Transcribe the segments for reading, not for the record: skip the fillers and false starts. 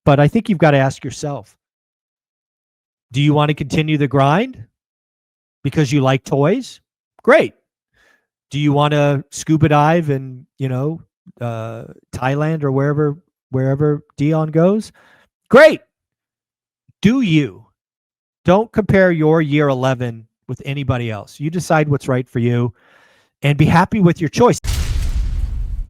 But I think you've got to ask yourself, do you want to continue the grind because you like toys? Great. Do you want to scuba dive in, Thailand or wherever Dion goes? Great. Do you? Don't compare your year 11 with anybody else. You decide what's right for you and be happy with your choice.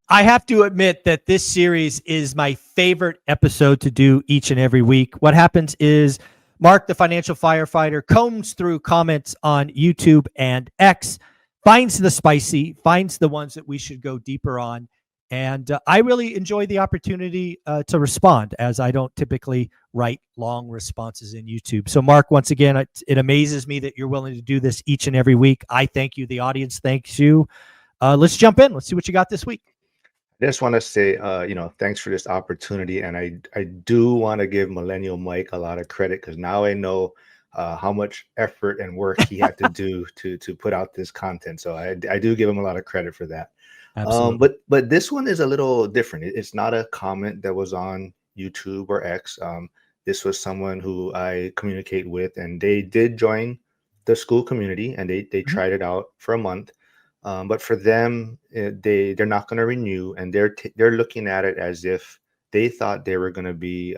I have to admit that this series is my favorite episode to do each and every week. What happens is Mark, the financial firefighter, combs through comments on YouTube and X, finds the spicy, finds the ones that we should go deeper on. And I really enjoy the opportunity to respond, as I don't typically write long responses in YouTube. So, Mark, once again, it amazes me that you're willing to do this each and every week. I thank you. The audience thanks you. Let's jump in. Let's see what you got this week. I just want to say, thanks for this opportunity. And I do want to give Millennial Mike a lot of credit, because now I know how much effort and work he had to do to put out this content. So I do give him a lot of credit for that. Absolutely. But this one is a little different. It's not a comment that was on YouTube or X. This was someone who I communicate with, and they did join the school community, and they tried it out for a month. But for them, they're not going to renew, and they're looking at it as if they thought they were going to be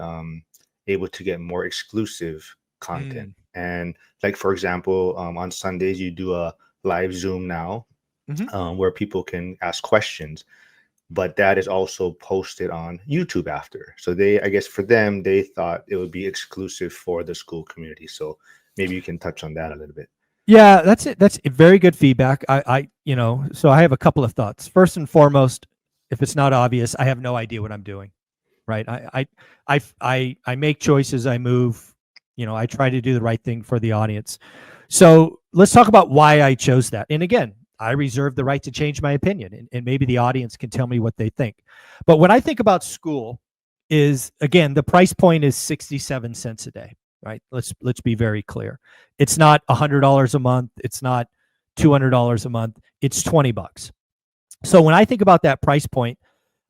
able to get more exclusive content. And like, for example, on Sundays, you do a live Zoom now, where people can ask questions, but that is also posted on YouTube after. So I guess for them, they thought it would be exclusive for the school community. So maybe you can touch on that a little bit. Yeah, that's it. That's very good feedback. So I have a couple of thoughts. First and foremost, if it's not obvious, I have no idea what I'm doing, right? I make choices, I move, I try to do the right thing for the audience. So let's talk about why I chose that. And again, I reserve the right to change my opinion, and maybe the audience can tell me what they think. But when I think about school is, again, the price point is 67 cents a day. Right. Let's be very clear. It's not $100 a month. It's not $200 a month. It's $20. So when I think about that price point,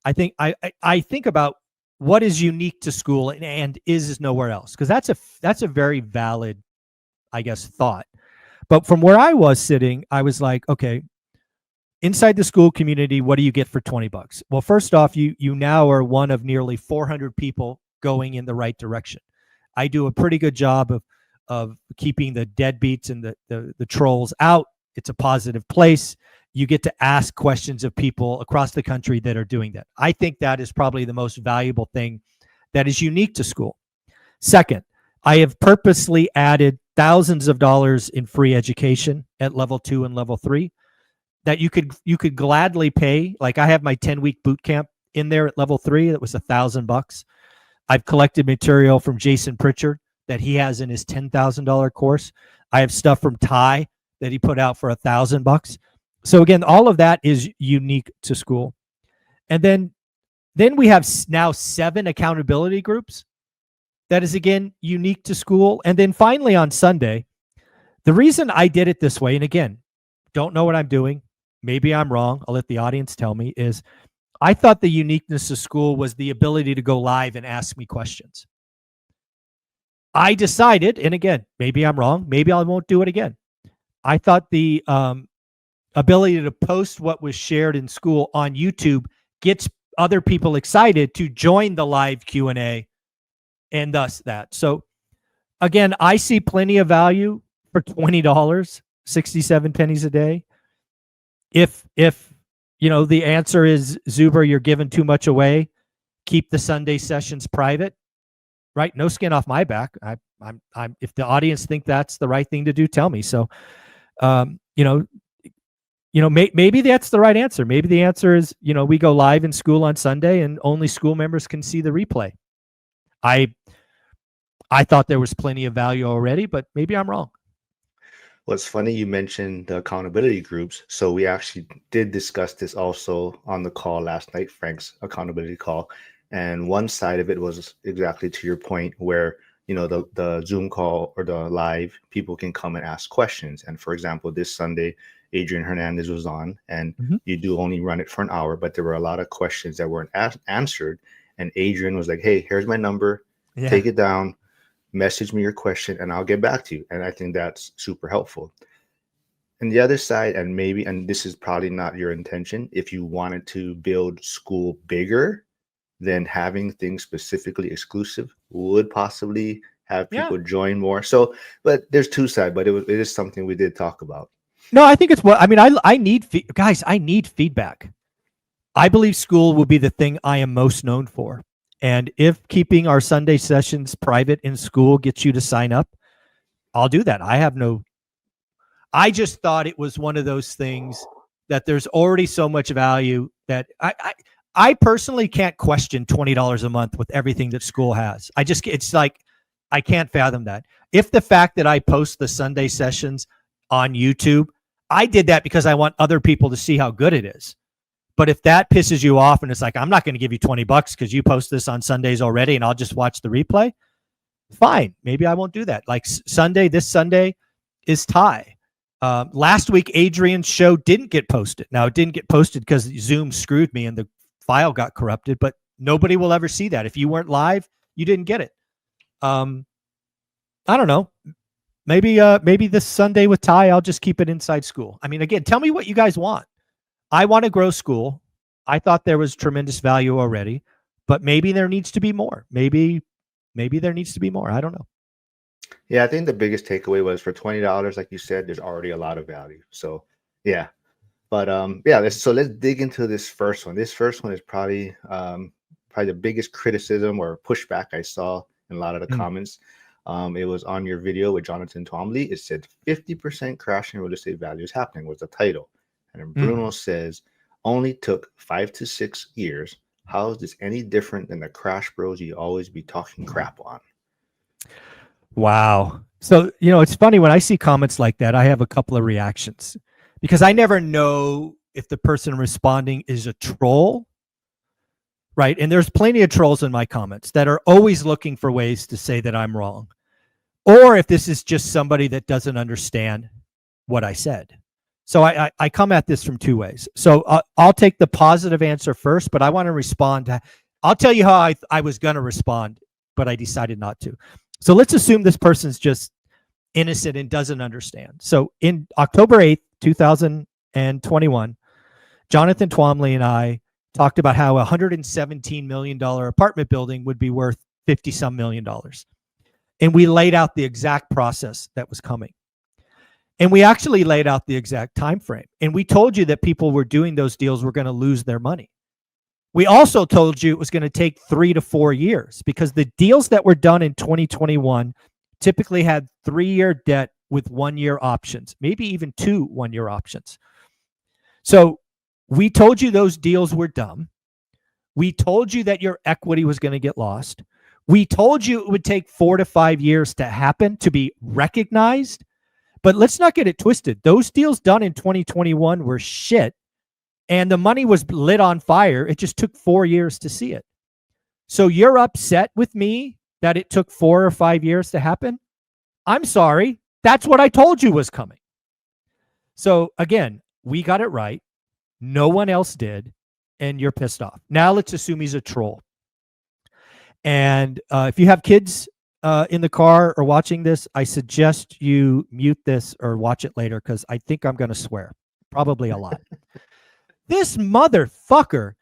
I think I think about what is unique to school and is nowhere else, because that's a very valid, I guess, thought. But from where I was sitting, I was like, okay, inside the school community, what do you get for $20? Well, first off, you now are one of nearly 400 people going in the right direction. I do a pretty good job of keeping the deadbeats and the trolls out. It's a positive place. You get to ask questions of people across the country that are doing that. I think that is probably the most valuable thing that is unique to school. Second, I have purposely added thousands of dollars in free education at level 2 and level 3 that you could gladly pay. Like, I have my 10-week boot camp in there at level 3 that was $1,000. I've collected material from Jason Pritchard that he has in his $10,000 course. I have stuff from Ty that he put out for $1,000. So again, all of that is unique to school. And then we have now 7 accountability groups. That is, again, unique to school. And then finally on Sunday, the reason I did it this way, and again, don't know what I'm doing, maybe I'm wrong, I'll let the audience tell me, is I thought the uniqueness of school was the ability to go live and ask me questions. I decided, and again, maybe I'm wrong, maybe I won't do it again. I thought the ability to post what was shared in school on YouTube gets other people excited to join the live Q&A, and thus that. So again, I see plenty of value for $20, 67 pennies a day. If the answer is, Zuber, you're giving too much away, keep the Sunday sessions private, right? No skin off my back. I'm if the audience think that's the right thing to do, tell me. So, maybe that's the right answer. Maybe the answer is, we go live in school on Sunday and only school members can see the replay. I thought there was plenty of value already, but maybe I'm wrong. Well, it's funny you mentioned the accountability groups. So we actually did discuss this also on the call last night, Frank's accountability call. And one side of it was exactly to your point, where, the Zoom call or the live, people can come and ask questions. And for example, this Sunday, Adrian Hernandez was on, and you do only run it for an hour, but there were a lot of questions that weren't answered. And Adrian was like, hey, here's my number. Yeah. take it down, message me your question, and I'll get back to you. And I think that's super helpful. And the other side, and this is probably not your intention, if you wanted to build school bigger, then having things specifically exclusive would possibly have Yeah. people join more. So, but there's two sides, but it is something we did talk about. No, I think it's what I mean. I need guys. I need feedback. I believe school will be the thing I am most known for. And if keeping our Sunday sessions private in school gets you to sign up, I'll do that. I just thought it was one of those things that there's already so much value that I personally can't question $20 a month with everything that school has. It's like, I can't fathom that. If the fact that I post the Sunday sessions on YouTube, I did that because I want other people to see how good it is. But if that pisses you off and it's like, I'm not going to give you $20 because you post this on Sundays already and I'll just watch the replay, fine. Maybe I won't do that. Like this Sunday is Ty. Last week, Adrian's show didn't get posted. Now, it didn't get posted because Zoom screwed me and the file got corrupted, but nobody will ever see that. If you weren't live, you didn't get it. I don't know. Maybe this Sunday with Ty, I'll just keep it inside school. I mean, again, tell me what you guys want. I want to grow school. I thought there was tremendous value already, but maybe there needs to be more. Maybe there needs to be more. I don't know. Yeah, I think the biggest takeaway was for $20, like you said, there's already a lot of value. So yeah. But yeah, let's dig into this first one. This first one is probably the biggest criticism or pushback I saw in a lot of the comments. It was on your video with Jonathan Twombly. It said 50% crash in real estate value is happening was the title. And then Bruno says, only took 5 to 6 years. How is this any different than the crash bros you always be talking crap on? Wow. So, it's funny when I see comments like that, I have a couple of reactions because I never know if the person responding is a troll, right? And there's plenty of trolls in my comments that are always looking for ways to say that I'm wrong, or if this is just somebody that doesn't understand what I said. So I come at this from two ways. So I'll take the positive answer first, but I want to respond. I'll tell you how I was going to respond, but I decided not to. So let's assume this person's just innocent and doesn't understand. So in October 8th, 2021, Jonathan Twombly and I talked about how a $117 million apartment building would be worth $50-some million. And we laid out the exact process that was coming. And we actually laid out the exact time frame. And we told you that people were doing those deals were going to lose their money. We also told you it was going to take 3 to 4 years because the deals that were done in 2021 typically had 3-year debt with 1-year options, maybe even 2 1-year options. So we told you those deals were dumb. We told you that your equity was going to get lost. We told you it would take 4 to 5 years to happen, to be recognized. But let's not get it twisted. Those deals done in 2021 were shit, and the money was lit on fire. It just took 4 years to see it. So you're upset with me that it took 4 or 5 years to happen? I'm sorry. That's what I told you was coming. So again, we got it right. No one else did, and you're pissed off. Now let's assume he's a troll. And if you have kids in the car or watching this, I suggest you mute this or watch it later because I think I'm going to swear. Probably a lot. This motherfucker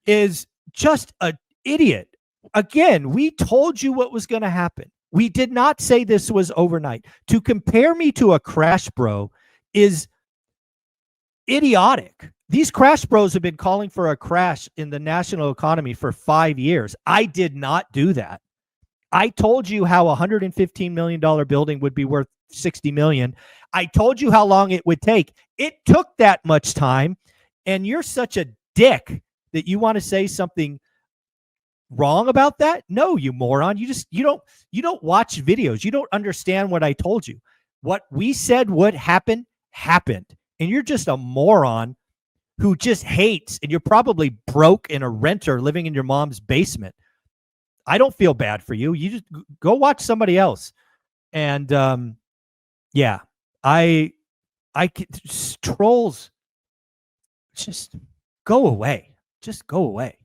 is just an idiot. Again, we told you what was going to happen. We did not say this was overnight. To compare me to a crash bro is idiotic. These crash bros have been calling for a crash in the national economy for 5 years. I did not do that. I told you how a $115 million building would be worth $60 million. I told you how long it would take. It took that much time, and you're such a dick that you want to say something wrong about that? No, you moron. You don't watch videos. You don't understand what I told you. What we said would happen happened. And you're just a moron who just hates, and you're probably broke and a renter living in your mom's basement. I don't feel bad for you. You just go watch somebody else. And yeah, trolls, just go away. Just go away.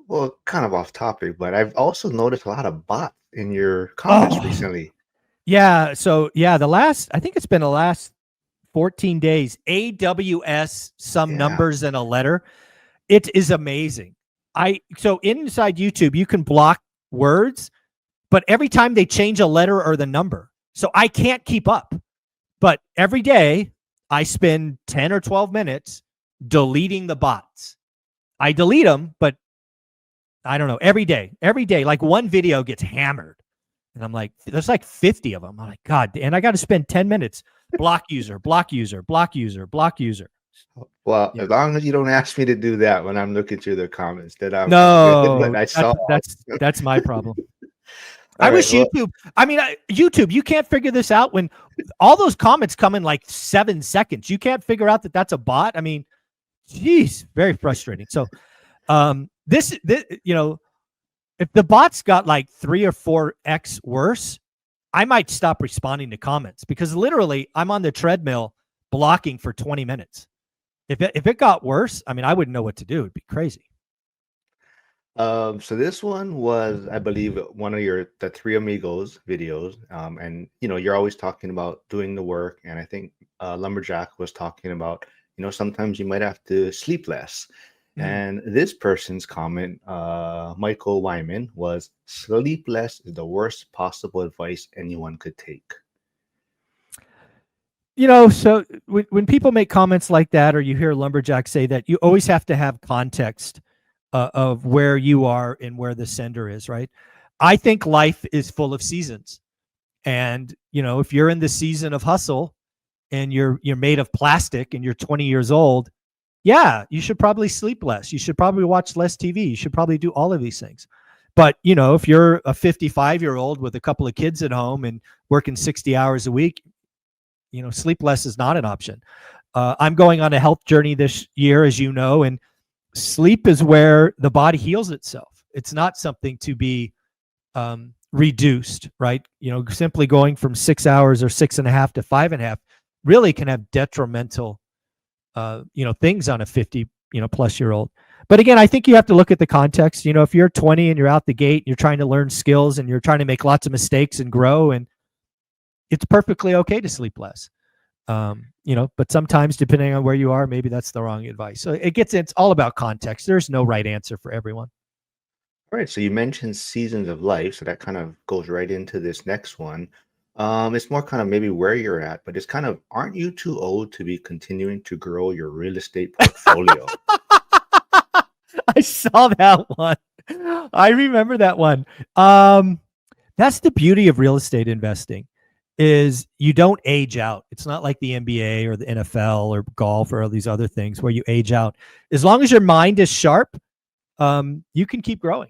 Well, kind of off topic, but I've also noticed a lot of bots in your comments Oh, recently. yeah. So yeah, I think it's been the last 14 days, AWS, some Yeah. numbers and a letter. It is amazing. So inside YouTube, you can block words, but every time they change a letter or the number. So I can't keep up. But every day I spend 10 or 12 minutes deleting the bots. I delete them, but I don't know, every day, like one video gets hammered. And I'm like, there's like 50 of them. I'm like, God, and I got to spend 10 minutes block user, block user, block user, block user. Well, Yeah. as long as you don't ask me to do that when I'm looking through the comments, then I'm good. But No, I saw. that's my problem. All I right. wish Well, YouTube. I mean, YouTube. You can't figure this out when all those comments come in like 7 seconds. You can't figure out that that's a bot. I mean, geez, very frustrating. So, this, if the bots got like 3 or 4x worse, I might stop responding to comments because literally I'm on the treadmill blocking for 20 minutes. If it got worse, I mean, I wouldn't know what to do. It'd be crazy. so this one was, I believe, one of the Three Amigos videos. And you're always talking about doing the work, and I think Lumberjack was talking about, sometimes you might have to sleep less. Mm. And this person's comment, Michael Wyman, was sleep less is the worst possible advice anyone could take. So when people make comments like that, or you hear Lumberjack say that, you always have to have context of where you are and where the sender is, right? I think life is full of seasons. And, if you're in the season of hustle and you're made of plastic and you're 20 years old, yeah, you should probably sleep less. You should probably watch less TV. You should probably do all of these things. But, if you're a 55-year-old with a couple of kids at home and working 60 hours a week, sleep less is not an option. I'm going on a health journey this year, as you know, and sleep is where the body heals itself. It's not something to be reduced, right? Simply going from 6 hours or 6.5 to 5.5 really can have detrimental, things on a 50, plus year old. But again, I think you have to look at the context. If you're 20 and you're out the gate, you're trying to learn skills and you're trying to make lots of mistakes and grow, and it's perfectly okay to sleep less. But sometimes depending on where you are, maybe that's the wrong advice. So it's all about context. There's no right answer for everyone. All right, so you mentioned seasons of life, so that kind of goes right into this next one. It's more kind of maybe where you're at, but it's kind of, aren't you too old to be continuing to grow your real estate portfolio? I saw that one. I remember that one. That's the beauty of real estate investing, is you don't age out. It's not like the NBA or the NFL or golf or all these other things where you age out. As long as your mind is sharp, you can keep growing.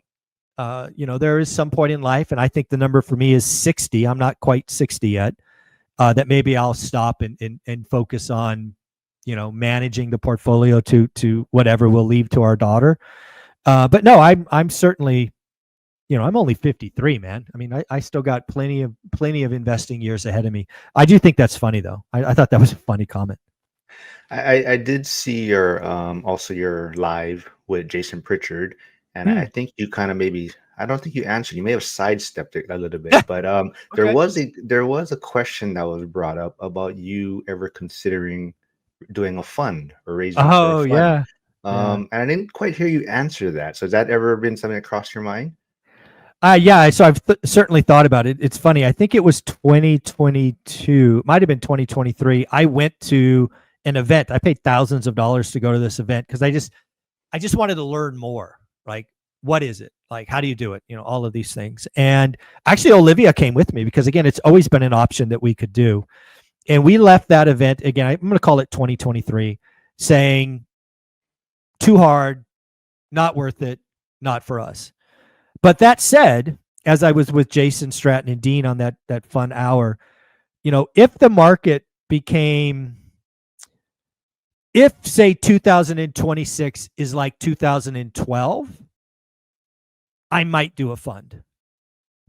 There is some point in life, and I think the number for me is 60. I'm not quite 60 yet. That maybe I'll stop and focus on, managing the portfolio to whatever we'll leave to our daughter. But no, I'm certainly, I'm only 53, man. I mean, I still got plenty of investing years ahead of me. I do think that's funny though. I thought that was a funny comment. I did see your also your live with Jason Pritchard, and I Hmm. think you kind of maybe, I don't think you answered. You may have sidestepped it a little bit, but Okay. there was a question that was brought up about you ever considering doing a fund or raising for a Oh fund. yeah. Yeah. And I didn't quite hear you answer that. So has that ever been something that crossed your mind? Yeah. So I've certainly thought about it. It's funny. I think it was 2022. Might have been 2023. I went to an event. I paid thousands of dollars to go to this event because I just wanted to learn more. Like, what is it? Like, how do you do it? All of these things. And actually, Olivia came with me because, again, it's always been an option that we could do. And we left that event, again, I'm going to call it 2023, saying too hard, not worth it, not for us. But that said, as I was with Jason Stratton and Dean on that fun hour, if the market became, if say 2026 is like 2012, I might do a fund.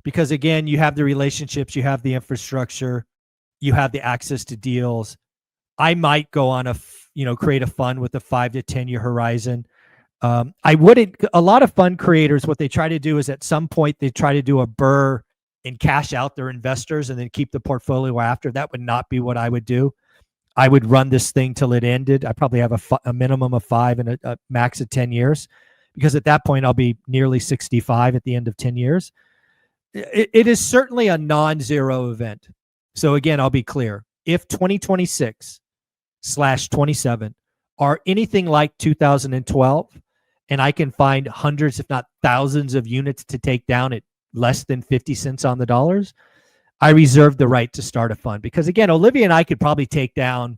Because again, you have the relationships, you have the infrastructure, you have the access to deals. I might go on create a fund with a 5 to 10 year horizon. I wouldn't, a lot of fund creators, what they try to do is at some point they try to do a BRRRR and cash out their investors and then keep the portfolio after. That would not be what I would do. I would run this thing till it ended. I probably have a minimum of 5 and a max of 10 years, because at that point I'll be nearly 65 at the end of 10 years. It is certainly a non-zero event. So again, I'll be clear. If 2026/27 are anything like 2012, and I can find hundreds, if not thousands of units to take down at less than 50 cents on the dollars, I reserve the right to start a fund. Because again, Olivia and I could probably take down,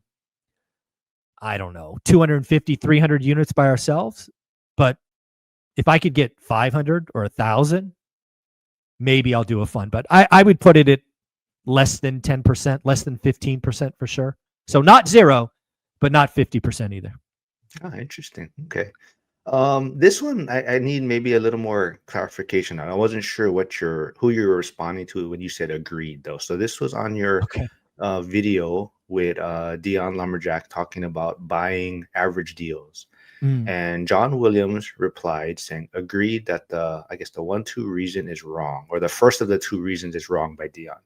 I don't know, 250, 300 units by ourselves. But if I could get 500 or 1,000, maybe I'll do a fund. But I would put it at less than 10%, less than 15% for sure. So not zero, but not 50% either. Oh, interesting. Okay. This one I need maybe a little more clarification on. I wasn't sure who you were responding to when you said agreed though. So this was on your Okay. video with Dion Lumberjack talking about buying average deals. Mm. And John Williams replied saying, agreed that I guess the 1-2 reason is wrong, or the first of the 2 reasons is wrong by Dion.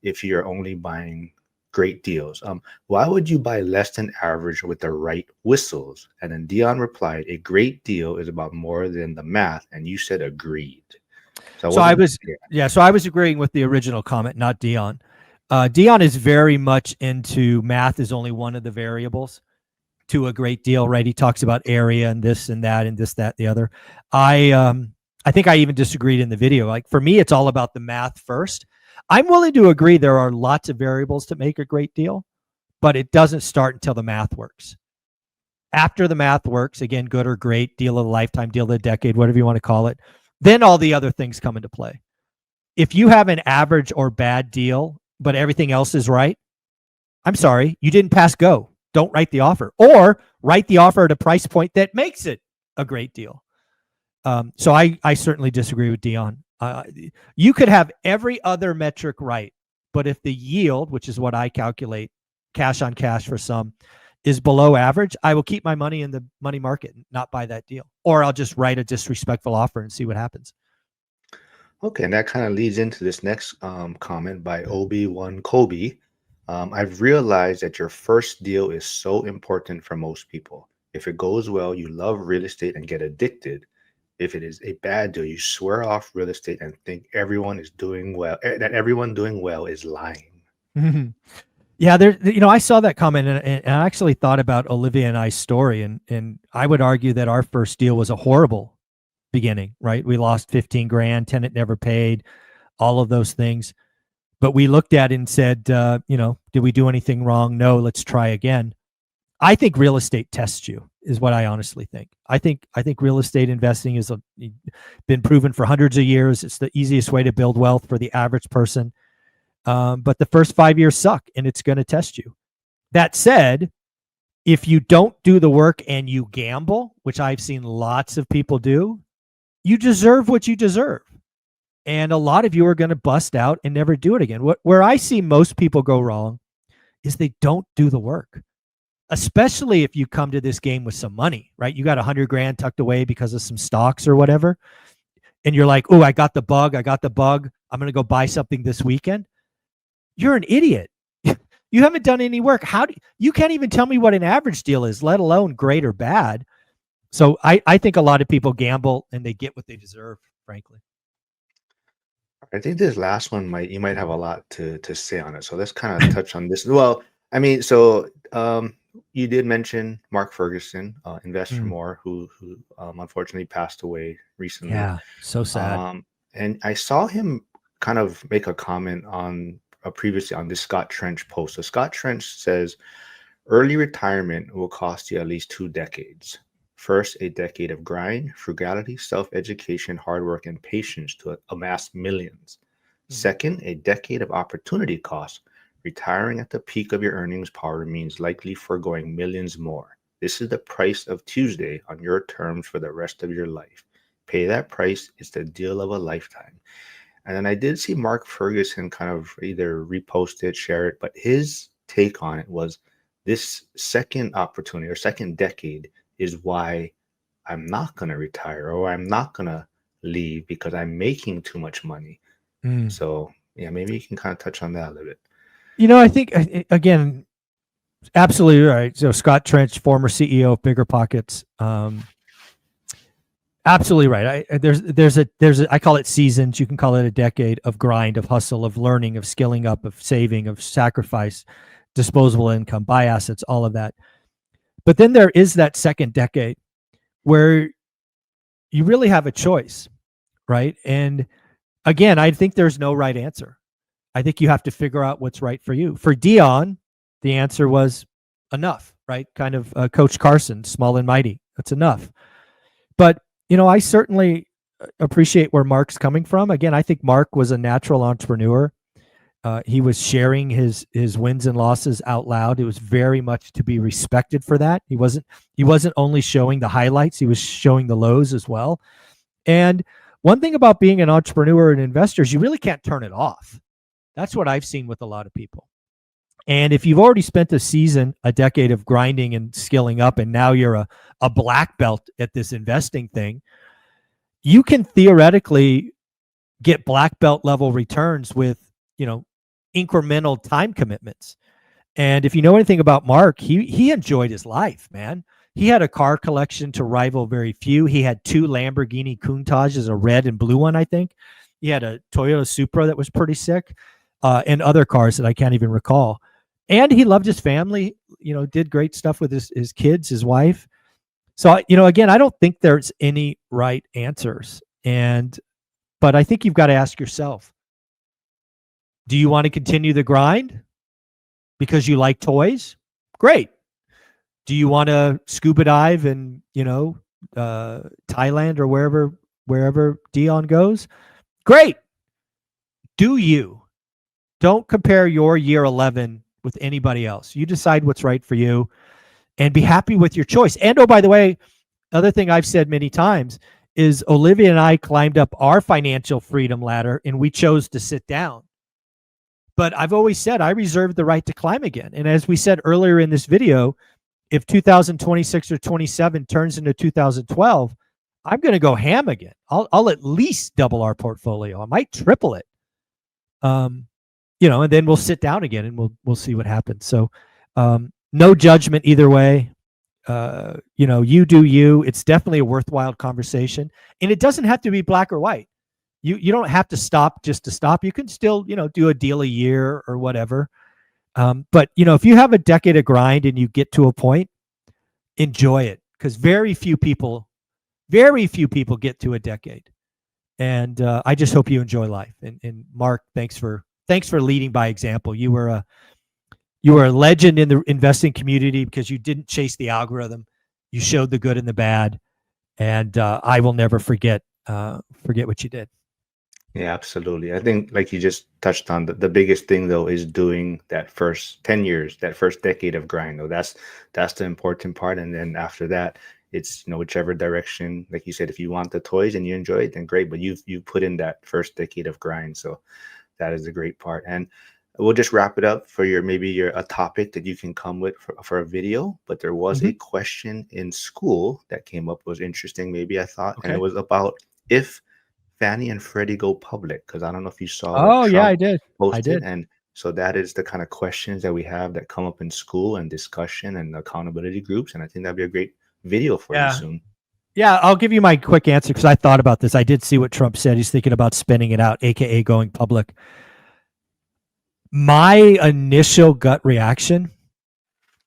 If you're only buying great deals, why would you buy less than average with the right whistles? And then Dion replied, a great deal is about more than the math. And you said agreed. So I was agreeing with the original comment, not Dion. Dion is very much into math is only one of the variables to a great deal, right? He talks about area and this and that and this, that, the other. I think I even disagreed in the video. Like for me, it's all about the math first. I'm willing to agree there are lots of variables to make a great deal, but it doesn't start until the math works. After the math works, again, good or great, deal of the lifetime, deal of the decade, whatever you want to call it, then all the other things come into play. If you have an average or bad deal, but everything else is right, I'm sorry, you didn't pass go. Don't write the offer, or write the offer at a price point that makes it a great deal. So I certainly disagree with Dion. You could have every other metric right, but if the yield, which is what I calculate, cash on cash for some, is below average, I will keep my money in the money market and not buy that deal. Or I'll just write a disrespectful offer and see what happens. Okay, and that kind of leads into this next comment by Obi-Wan Kobe. I've realized that your first deal is so important for most people. If it goes well, you love real estate and get addicted. If it is a bad deal, you swear off real estate and think everyone is doing well, that everyone doing well is lying. Yeah, I saw that comment and I actually thought about Olivia and I's story, and I would argue that our first deal was a horrible beginning, right? We lost 15 grand, tenant never paid, all of those things. But we looked at it and said, did we do anything wrong? No, let's try again. I think real estate tests you, is what I honestly think. I think real estate investing has been proven for hundreds of years. It's the easiest way to build wealth for the average person. But the first 5 years suck, and it's going to test you. That said, if you don't do the work and you gamble, which I've seen lots of people do, you deserve what you deserve. And a lot of you are going to bust out and never do it again. Where I see most people go wrong is they don't do the work, especially if you come to this game with some money, right? You got 100 grand tucked away because of some stocks or whatever. And you're like, oh, I got the bug. I'm going to go buy something this weekend. You're an idiot. You haven't done any work. You can't even tell me what an average deal is, let alone great or bad. So I think a lot of people gamble and they get what they deserve, frankly. I think this last one you might have a lot to say on it. So let's kind of touch on this. Well, I mean, so you did mention Mark Ferguson, Invest for More, who unfortunately passed away recently. Yeah, so sad. And I saw him kind of make a comment on previously on this Scott Trench post. So Scott Trench says, early retirement will cost you at least 2 decades. First, a decade of grind, frugality, self-education, hard work, and patience to amass millions. Second, a decade of opportunity cost. Retiring at the peak of your earnings power means likely foregoing millions more. This is the price of Tuesday on your terms for the rest of your life. Pay that price. It's the deal of a lifetime. And then I did see Mark Ferguson kind of either repost it, share it, but his take on it was this second opportunity or second decade is why I'm not going to retire or I'm not going to leave because I'm making too much money. Mm. So yeah, maybe you can kind of touch on that a little bit. I think again, absolutely right. So Scott Trench, former CEO of Bigger Pockets, absolutely right. There's a I call it seasons. You can call it a decade of grind, of hustle, of learning, of skilling up, of saving, of sacrifice, disposable income, buy assets, all of that. But then there is that second decade where you really have a choice, right? And again, I think there's no right answer. I think you have to figure out what's right for you. For Dion, the answer was enough, right? Kind of Coach Carson, small and mighty. That's enough. But, I certainly appreciate where Mark's coming from. Again, I think Mark was a natural entrepreneur. He was sharing his wins and losses out loud. It was very much to be respected for that. He wasn't only showing the highlights, he was showing the lows as well. And one thing about being an entrepreneur and investor is you really can't turn it off. That's what I've seen with a lot of people. And if you've already spent a season, a decade of grinding and skilling up, and now you're a black belt at this investing thing, you can theoretically get black belt level returns with, incremental time commitments. And if you know anything about Mark, he enjoyed his life, man. He had a car collection to rival very few. He had 2 Lamborghini Countages, a red and blue one, I think. He had a Toyota Supra that was pretty sick, and other cars that I can't even recall. And he loved his family, did great stuff with his kids, his wife. So, again, I don't think there's any right answers. But I think you've got to ask yourself, do you want to continue the grind because you like toys? Great. Do you want to scuba dive in, Thailand or wherever Dion goes? Great. Do you? Don't compare your year 11 with anybody else. You decide what's right for you and be happy with your choice. And oh, by the way, other thing I've said many times is Olivia and I climbed up our financial freedom ladder and we chose to sit down. But I've always said I reserve the right to climb again. And as we said earlier in this video, if 2026 or 27 turns into 2012, I'm going to go ham again. I'll at least double our portfolio. I might triple it. And then we'll sit down again and we'll see what happens. So, no judgment either way. You do you. It's definitely a worthwhile conversation, and it doesn't have to be black or white. You don't have to stop just to stop. You can still, do a deal a year or whatever. But if you have a decade of grind and you get to a point, enjoy it, because very few people get to a decade. And I just hope you enjoy life. And Mark, thanks for leading by example. You were a legend in the investing community because you didn't chase the algorithm. You showed the good and the bad, and I will never forget what you did. Yeah, absolutely. I think, like you just touched on, the biggest thing though is doing that first 10 years, that first decade of grind. Though that's the important part. And then after that, it's whichever direction. Like you said, if you want the toys and you enjoy it, then great. But you put in that first decade of grind, so that is a great part. And we'll just wrap it up for a topic that you can come with for a video. But there was a question in school that came up, was interesting, maybe I thought, and it was about if Fannie and Freddie go public, because I don't know if you saw what Oh, yeah, Trump I did. posted. And so that is the kind of questions that we have that come up in school and discussion and accountability groups. And I think that'd be a great video for you soon. Yeah, I'll give you my quick answer because I thought about this. I did see what Trump said. He's thinking about spinning it out, aka going public. My initial gut reaction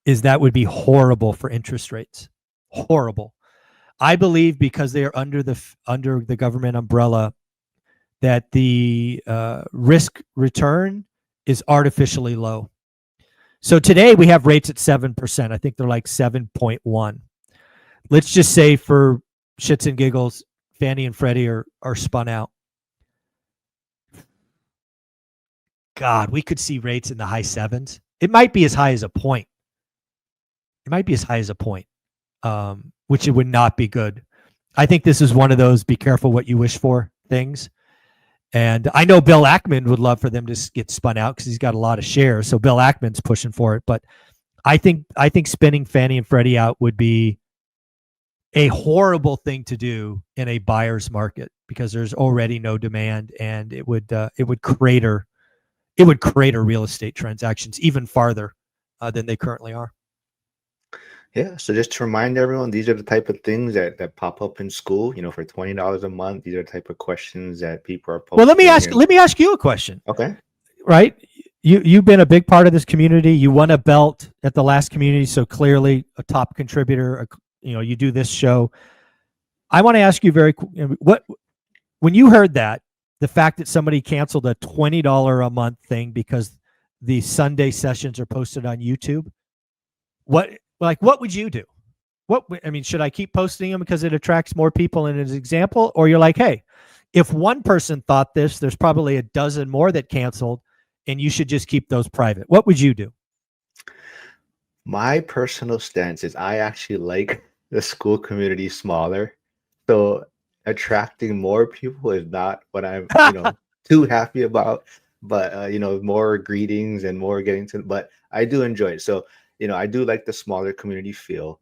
is that would be horrible for interest rates. Horrible. I believe because they are under the government umbrella that the risk return is artificially low. So today we have rates at 7%. I think they're like 7.1. Let's just say for shits and giggles, Fannie and Freddie are spun out. God, we could see rates in the high 7s. It might be as high as a point. Which it would not be good. I think this is one of those be careful what you wish for things. And I know Bill Ackman would love for them to get spun out because he's got a lot of shares. So Bill Ackman's pushing for it. But I think spinning Fannie and Freddie out would be a horrible thing to do in a buyer's market because there's already no demand, and it would crater real estate transactions even farther than they currently are. Yeah. So just to remind everyone, these are the type of things that pop up in school. For $20 a month, these are the type of questions that people are posting. Well, let me ask you a question. Okay. Right? You've been a big part of this community. You won a belt at the last community, so clearly a top contributor. You do this show. I want to ask you when you heard that, the fact that somebody canceled a $20 a month thing because the Sunday sessions are posted on YouTube, what would you do? Should I keep posting them because it attracts more people in an example? Or you're like, hey, if one person thought this, there's probably a dozen more that canceled, and you should just keep those private. What would you do? My personal stance is I actually like the school community smaller. So attracting more people is not what I'm, too happy about. But more greetings and more getting to, but I do enjoy it. So, I do like the smaller community feel.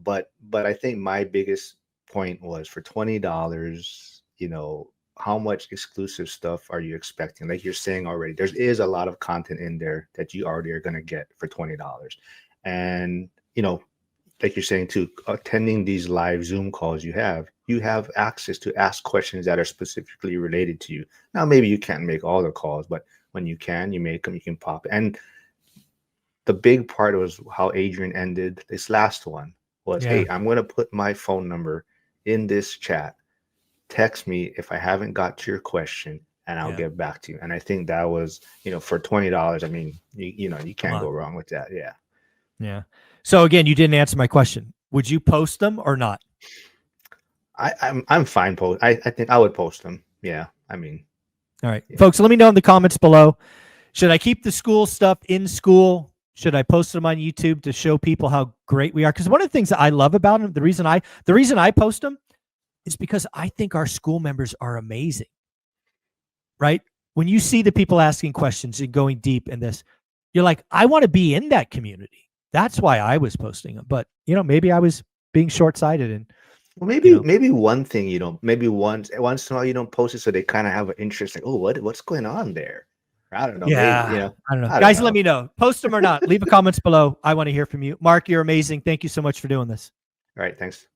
But I think my biggest point was for $20, how much exclusive stuff are you expecting? Like you're saying already, there is a lot of content in there that you already are going to get for $20. And, like you're saying too, attending these live Zoom calls, you have access to ask questions that are specifically related to you. Now, maybe you can't make all the calls, but when you can, you make them, you can pop. And the big part was how Adrian ended this last one was, Yeah. hey, I'm going to put my phone number in this chat. Text me if I haven't got to your question, and I'll get back to you. And I think that was, for $20, I mean, you can't go wrong with that. Yeah. Yeah. So again, you didn't answer my question. Would you post them or not? I'm fine. I think I would post them. Yeah. I mean, all right, folks, let me know in the comments below. Should I keep the school stuff in school? Should I post them on YouTube to show people how great we are? Because one of the things that I love about them, the reason I post them is because I think our school members are amazing. Right? When you see the people asking questions and going deep in this, you're like, I want to be in that community. That's why I was posting them. But maybe I was being short-sighted. And well, maybe one thing, maybe once in a while you don't post it, so they kind of have an interest, like, oh, what's going on there? I don't know. Yeah, maybe, I don't know. Guys, let me know. Post them or not. Leave a comments below. I want to hear from you. Mark, you're amazing. Thank you so much for doing this. All right, thanks.